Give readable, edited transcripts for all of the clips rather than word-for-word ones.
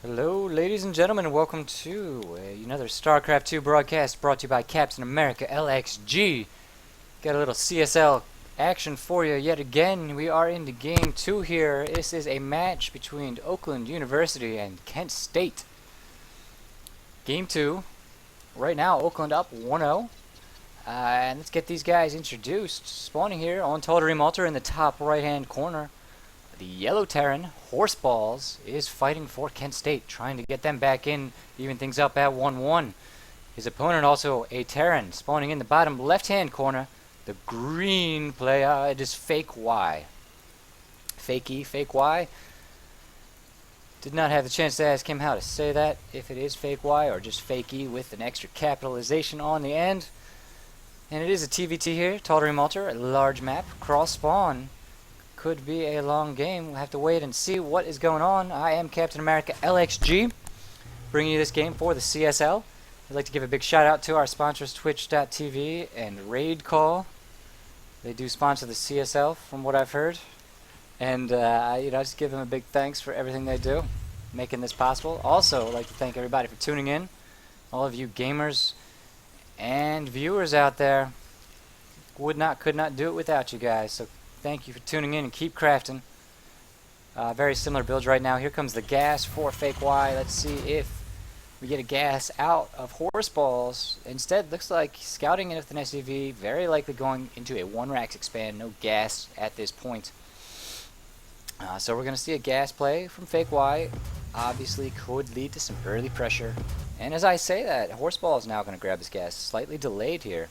Hello, ladies and gentlemen, and welcome to another StarCraft 2 broadcast brought to you by Captain America LXG. Got a little CSL action for you yet again. We are into Game 2 here. This is a match between Oakland University and Kent State. Game 2. Right now, Oakland up 1-0. And let's get these guys introduced. Spawning here on Total Altar in the top right-hand corner. The Yellow Terran, Horseballs, is fighting for Kent State, trying to get them back in, even things up at 1-1. His opponent also a Terran, spawning in the bottom left-hand corner. The green player, it is FakeY. FakeY. Did not have the chance to ask him how to say that, if it is FakeY or just FakeY with an extra capitalization on the end. And it is a TVT here, Total Altar, a large map, cross spawn. Could be a long game. We'll have to wait and see what is going on. I am Captain America LXG, bringing you this game for the CSL. I'd like to give a big shout out to our sponsors, Twitch.tv and Raid Call. They do sponsor the CSL, from what I've heard, and just give them a big thanks for everything they do, making this possible. Also, I'd like to thank everybody for tuning in, all of you gamers and viewers out there. Could not do it without you guys. So thank you for tuning in and keep crafting. Very similar builds right now. Here comes the gas for FakeY. Let's see if we get a gas out of Horseballs. Instead, looks like scouting it with an SUV. Very likely going into a 1-rack expand. No gas at this point. So we're going to see a gas play from FakeY. Obviously could lead to some early pressure. And as I say that, Horseballs is now going to grab this gas. Slightly delayed here.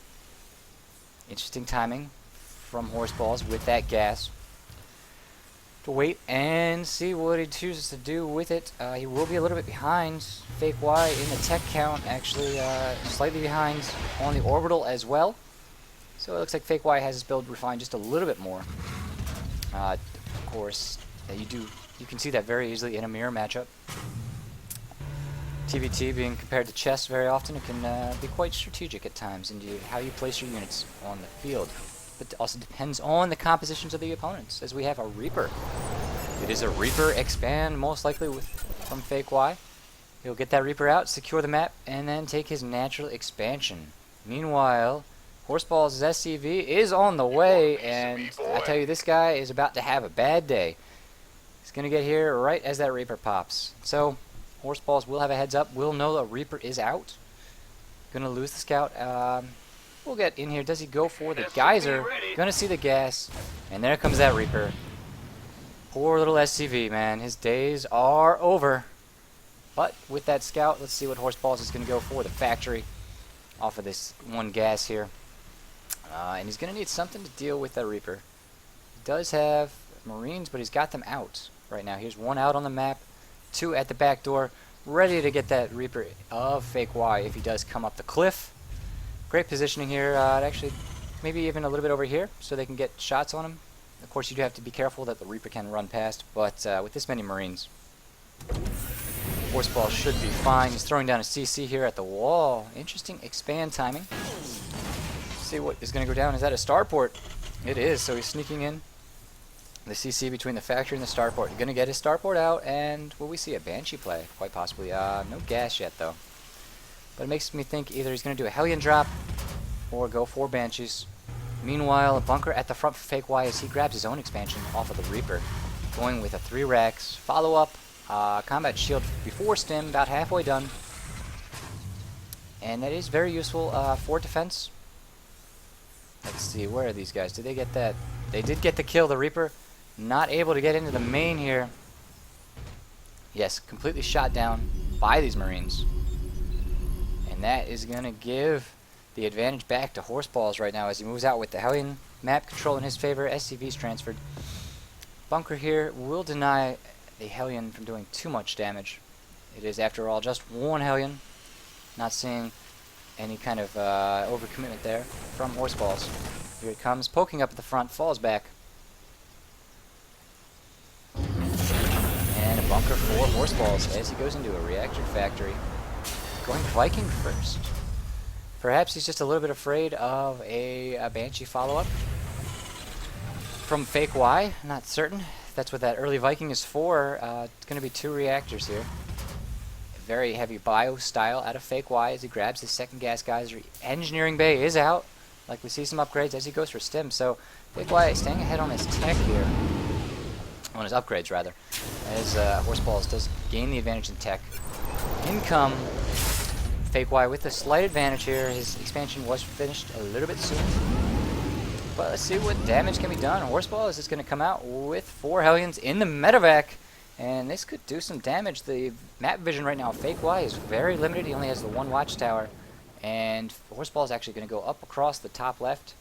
Interesting timing from Horseballs with that gas. To wait and see what he chooses to do with it. He will be a little bit behind FakeY in the tech count, actually slightly behind on the orbital as well. So it looks like FakeY has his build refined just a little bit more. Of course, you can see that very easily in a mirror matchup. TVT being compared to chess very often, it can be quite strategic at times in how you place your units on the field. But it also depends on the compositions of the opponents, as we have a Reaper. It is a Reaper expand, most likely from FakeY. He'll get that Reaper out, secure the map, and then take his natural expansion. Meanwhile, Horseballs' SCV is on the way, and I tell you, this guy is about to have a bad day. He's going to get here right as that Reaper pops. So, Horseballs will have a heads up. We'll know a Reaper is out. Going to lose the scout. We'll get in here. Does he go for the geyser? Gonna see the gas. And there comes that Reaper. Poor little SCV, man. His days are over. But with that scout, let's see what Horseballs is going to go for. The factory off of this one gas here. And he's going to need something to deal with that Reaper. He does have Marines, but he's got them out right now. Here's one out on the map. 2 at the back door. Ready to get that Reaper of FakeY if he does come up the cliff. Great positioning here, actually maybe even a little bit over here so they can get shots on him. Of course, you do have to be careful that the Reaper can run past, but with this many Marines, Horseball should be fine. He's throwing down a CC here at the wall. Interesting expand timing. Let's see what is going to go down. Is that a starport? It is, so he's sneaking in the CC between the factory and the starport. He's going to get his starport out, and will we see a Banshee play? Quite possibly. No gas yet, though. But it makes me think either he's going to do a Hellion drop or go for Banshees. Meanwhile, a bunker at the front for FakeY as he grabs his own expansion off of the Reaper. Going with a 3 racks. Follow up. Combat shield before stim. About halfway done. And that is very useful for defense. Let's see. Where are these guys? Did they get that? They did get the kill. The Reaper not able to get into the main here. Yes, completely shot down by these Marines. And that is going to give the advantage back to Horseballs right now as he moves out with the Hellion map control in his favor. SCV's transferred. Bunker here will deny the Hellion from doing too much damage. It is, after all, just one Hellion. Not seeing any kind of overcommitment there from Horseballs. Here it comes, poking up at the front, falls back. And a bunker for Horseballs as he goes into a reactor factory. Going Viking first. Perhaps he's just a little bit afraid of a Banshee follow-up from FakeY. Not certain. That's what that early Viking is for. It's going to be 2 reactors here. very heavy bio style out of FakeY as he grabs his second gas geyser. Engineering bay is out. Like we see some upgrades as he goes for stim. So FakeY staying ahead on his tech here. On his upgrades, rather. As Horseballs does gain the advantage in tech. In come FakeY with a slight advantage here. His expansion was finished a little bit soon. But let's see what damage can be done. Horseballs is going to come out with 4 Hellions in the medevac. And this could do some damage. The map vision right now of FakeY is very limited. He only has the 1 watchtower. And Horseball is actually going to go up across the top left.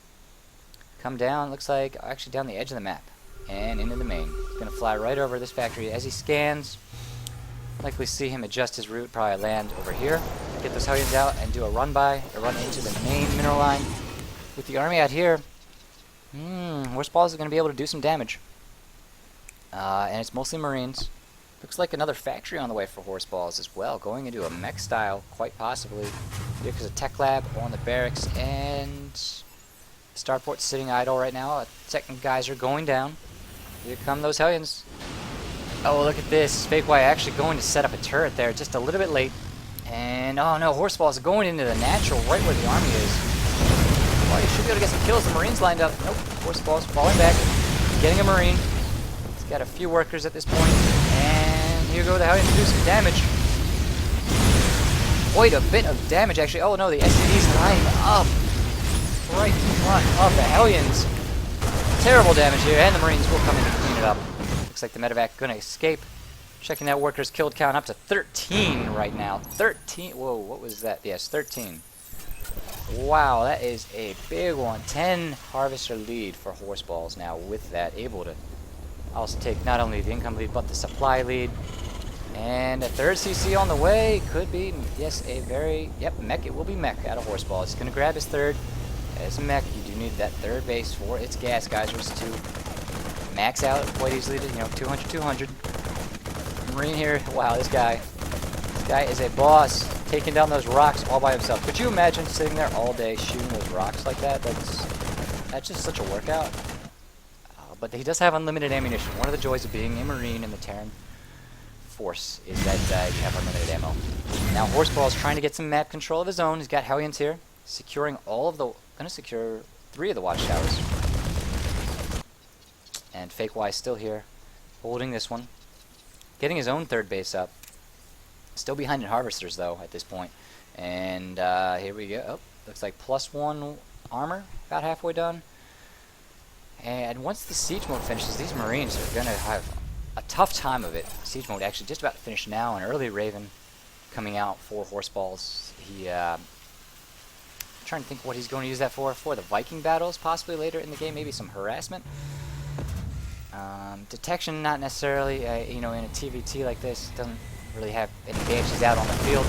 Come down, looks like, actually down the edge of the map. And into the main. He's going to fly right over this factory as he scans. Likely see him adjust his route, probably land over here. Get those Hellions out and do a run into the main mineral line. With the army out here, Horseballs is going to be able to do some damage. And it's mostly Marines. Looks like another factory on the way for Horseballs as well, going into a mech style, quite possibly. Because a tech lab on the barracks, and starport's sitting idle right now. A second geyser going down. Here come those Hellions. Oh, look at this. FakeY actually going to set up a turret there, just a little bit late. And oh no, Horseballs going into the natural right where the army is. Well, you should be able to get some kills. The Marines lined up. Nope, Horseballs falling back, getting a Marine. He's got a few workers at this point. And here go the Hellions to do some damage. Quite a bit of damage, actually. Oh no, the SCV's lining up right in front of the Hellions. Terrible damage here, and the Marines will come in and clean it up. Looks like the medevac going to escape. Checking that workers killed count up to 13 right now. 13. Whoa, what was that? Yes, 13. Wow, that is a big one. 10 harvester lead for Horseballs now with that. Able to also take not only the income lead, but the supply lead. And a third CC on the way. Could be, yes, a very, yep, mech. It will be mech out of Horseballs. He's going to grab his third. As a mech, you do need that third base for its gas geysers to max out quite easily to, 200, 200. Marine here, wow, this guy is a boss, taking down those rocks all by himself. Could you imagine sitting there all day shooting those rocks like that? That's just such a workout. But he does have unlimited ammunition. One of the joys of being a Marine in the Terran Force is that you have unlimited ammo. Now Horseballs trying to get some map control of his own. He's got Hellions here, securing all of the, going to secure 3 of the watchtowers. And FakeY still here, holding this one. Getting his own third base up. Still behind in harvesters though at this point. And here we go. Oh, looks like +1 armor, about halfway done. And once the siege mode finishes, these Marines are going to have a tough time of it. Siege mode actually just about to finish now. An early Raven coming out for Horseballs. I'm trying to think what he's going to use that for. For the Viking battles, possibly later in the game. Maybe some harassment. Detection, not necessarily. In a TVT like this, doesn't really have any advantages out on the field.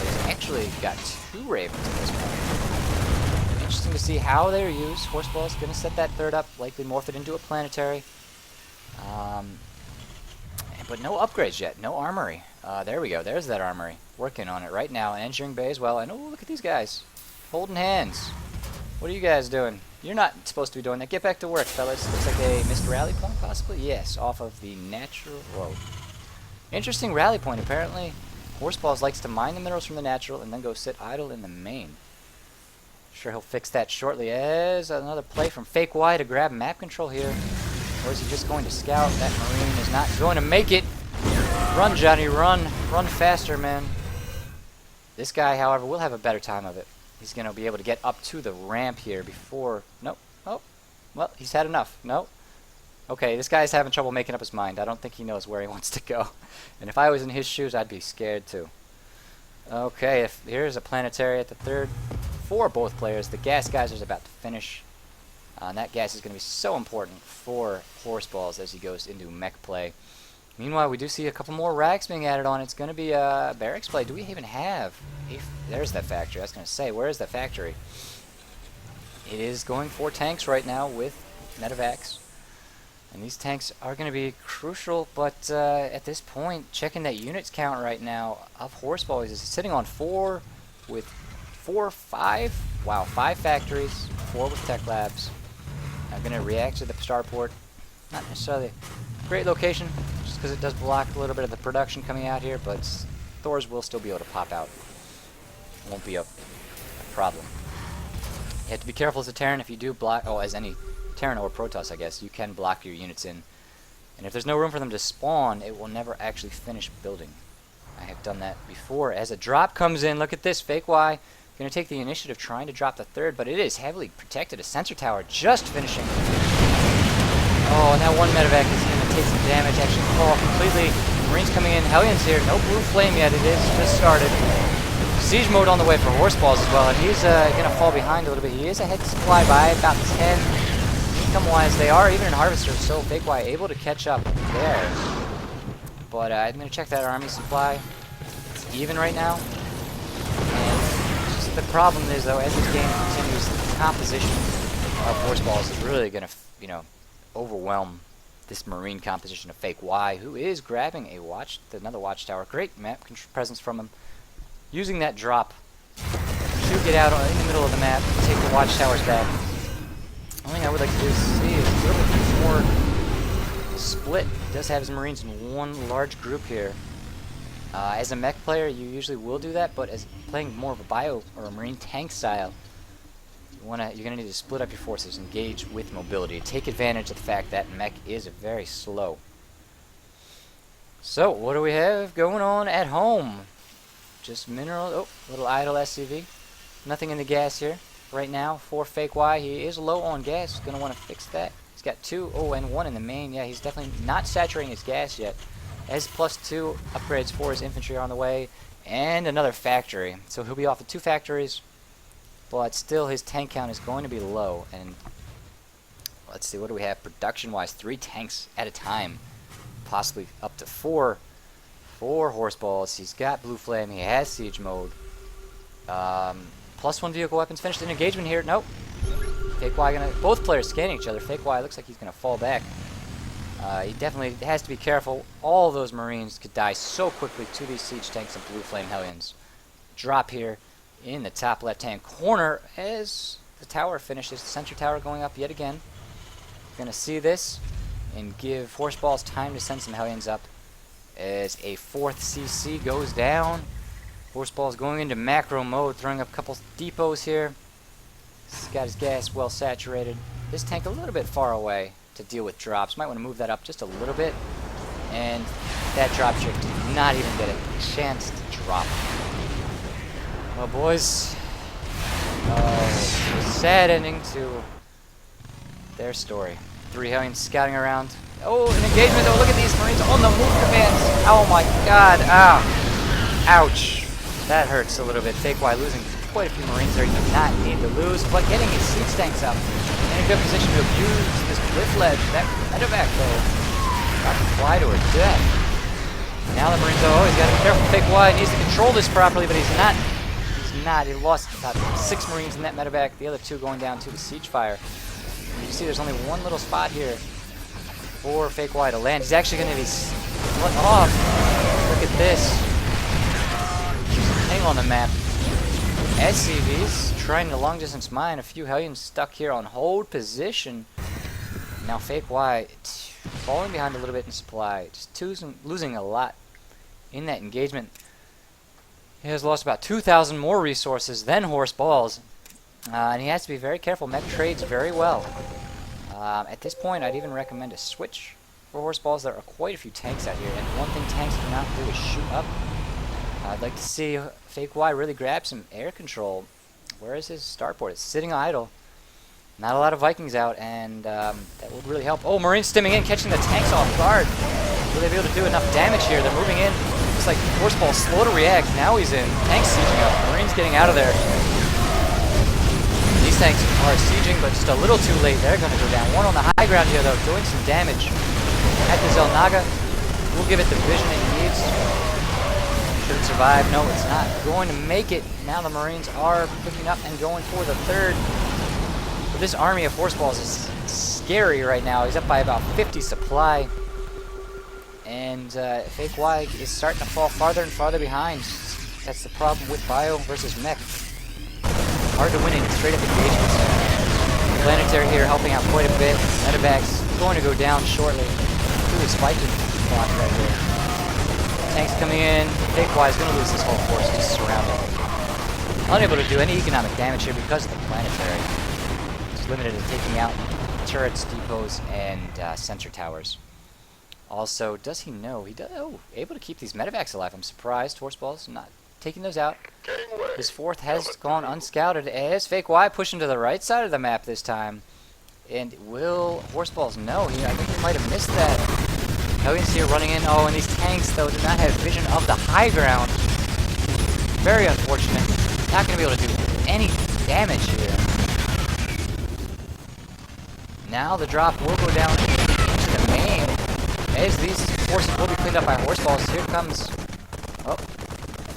He's actually got 2 Ravens at this point. Interesting to see how they're used. Horseball's going to set that third up, likely morph it into a planetary. But no upgrades yet, no armory. There we go, there's that armory. Working on it right now. Engineering bay as well. And oh, look at these guys. Holding hands. What are you guys doing? You're not supposed to be doing that. Get back to work, fellas. Looks like a missed rally point, possibly? Yes, off of the natural... Whoa. Interesting rally point, apparently. Horseballs likes to mine the minerals from the natural and then go sit idle in the main. Sure he'll fix that shortly. As another play from FakeY to grab map control here. Or is he just going to scout? That Marine is not going to make it. Run, Johnny, run. Run faster, man. This guy, however, will have a better time of it. He's going to be able to get up to the ramp here before... Nope. Oh. Well, he's had enough. Nope. Okay, this guy's having trouble making up his mind. I don't think he knows where he wants to go. And if I was in his shoes, I'd be scared too. Okay, here's a planetary at the third for both players. The gas geyser's about to finish. And that gas is going to be so important for Horseballs as he goes into mech play. Meanwhile, we do see a couple more racks being added on. It's going to be barracks play. Do we even have... There's that factory. I was going to say, where is that factory? It is going for tanks right now with medevacs. And these tanks are going to be crucial, but at this point, checking that units count right now of Horseballs is sitting on 4 with 5. Wow, 5 factories, 4 with tech labs. I'm going to react to the starport. Not necessarily a great location. Just because it does block a little bit of the production coming out here, but Thors will still be able to pop out. Won't be a problem. You have to be careful as a Terran. If you do block, as any Terran or Protoss, I guess, you can block your units in. And if there's no room for them to spawn, it will never actually finish building. I have done that before. As a drop comes in, look at this, FakeY. Going to take the initiative trying to drop the third, but it is heavily protected. A sensor tower just finishing. Oh, and that one medevac is going to take some damage, actually fall completely. Marines coming in, Hellions here, no blue flame yet, it is just started. Siege mode on the way for Horseballs as well, and he's going to fall behind a little bit. He is ahead supply by about 10. Income-wise, they are even in Harvester, so FakeY able to catch up there. But I'm going to check that army supply. It's even right now. And just the problem is, though, as this game continues, the composition of Horseballs is really going to, overwhelm this Marine composition of FakeY, who is grabbing another watchtower. Great map presence from him. Using that drop to get out in the middle of the map and take the watchtowers back. Only thing I would like to do is see is a little bit more split. He does have his Marines in one large group here. As a mech player, you usually will do that, but as playing more of a bio or a Marine tank style, you're gonna need to split up your forces, engage with mobility, take advantage of the fact that mech is very slow. So, what do we have going on at home? Just mineral, little idle SCV. Nothing in the gas here right now for FakeY. He is low on gas, gonna want to fix that. He's got 2, and 1 in the main. Yeah, he's definitely not saturating his gas yet. Has +2 upgrades for his infantry on the way, and another factory. So he'll be off of 2 factories. But still, his tank count is going to be low. And let's see, what do we have production-wise? 3 tanks at a time, possibly up to 4 for Horseballs. He's got Blue Flame. He has Siege mode. +1 vehicle weapons. Finished an engagement here. Nope. FakeY both players scanning each other. FakeY looks like he's gonna fall back. He definitely has to be careful. All of those Marines could die so quickly to these siege tanks and Blue Flame Hellions. Drop here in the top left-hand corner as the tower finishes. The sentry tower going up yet again. Gonna see this and give Horseballs time to send some Hellions up as a 4th CC goes down. Horseballs going into macro mode, throwing up a couple depots here. He's got his gas well saturated. This tank a little bit far away to deal with drops. Might want to move that up just a little bit. And that dropship did not even get a chance to drop. Well, boys, a sad ending to their story. 3 Hellions scouting around. Oh, an engagement though. Look at these Marines on the move commands. Oh my god. Ouch. That hurts a little bit. FakeY losing quite a few Marines there. You do not need to lose, but getting his siege tanks up in a good position to abuse this cliff ledge. That medevac though, about to fly to her death. Now the Marines, he's got to be careful. FakeY needs to control this properly, but he's not. He lost about 6 Marines in that medevac. The other 2 going down to the siege fire. And you see there's only one little spot here for FakeY to land. He's actually going to be split off. Look at this. Hang on the map. SCVs trying to long distance mine. A few Hellions stuck here on hold position. Now FakeY falling behind a little bit in supply. Just losing a lot in that engagement. He has lost about 2,000 more resources than Horseballs. And he has to be very careful. Mech trades very well. At this point, I'd even recommend a switch for Horseballs. There are quite a few tanks out here. And one thing tanks cannot do is shoot up. I'd like to see FakeY really grab some air control. Where is his starport? It's sitting idle. Not a lot of Vikings out, and that would really help. Oh, Marines stimming in, catching the tanks off guard. Will they be able to do enough damage here? They're moving in. Looks like Horseballs slow to react. Now he's in. Tanks sieging up. Marines getting out of there. These tanks are sieging, but just a little too late. They're going to go down. One on the high ground here, though, doing some damage. At the Zelnaga, we'll give it the vision it needs. Should it survive? No, it's not going to make it. Now the Marines are picking up and going for the 3rd. But this army of Horseballs is scary right now. He's up by about 50 supply. And FakeY is starting to fall farther and farther behind. That's the problem with Bio versus Mech. Hard to win in straight up engagements. Planetary here helping out quite a bit. Medevac's going to go down shortly. Really spiking. response right here. Tanks coming in. FakeY is going to lose this whole force just surrounding. Unable to do any economic damage here because of the planetary. It's limited to taking out turrets, depots, and sensor towers. Also, does he know? He does. Oh, able to keep these medevacs alive. I'm surprised. Horseballs not taking those out. His fourth has gone unscouted as FakeY pushing to the right side of the map this time. And will Horseballs know? I think he might have missed that. Hellions here running in. Oh, and these tanks, though, do not have vision of the high ground. Very unfortunate. Not going to be able to do any damage here. Now the drop will go down to the main. As these forces will be cleaned up by Horseballs. Here comes... Oh,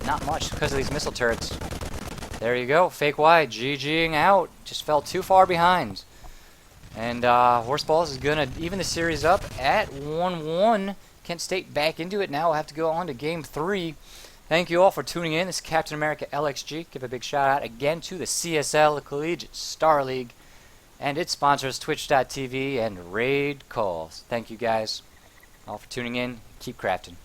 not much because of these missile turrets. There you go. FakeY GGing out. Just fell too far behind. And Horseballs is going to even the series up at 1-1. Kent State back into it now. We'll have to go on to Game 3. Thank you all for tuning in. This is Captain America LXG. Give a big shout out again to the CSL, the Collegiate Star League, and its sponsors Twitch.tv and Raid Calls. Thank you guys all for tuning in. Keep crafting.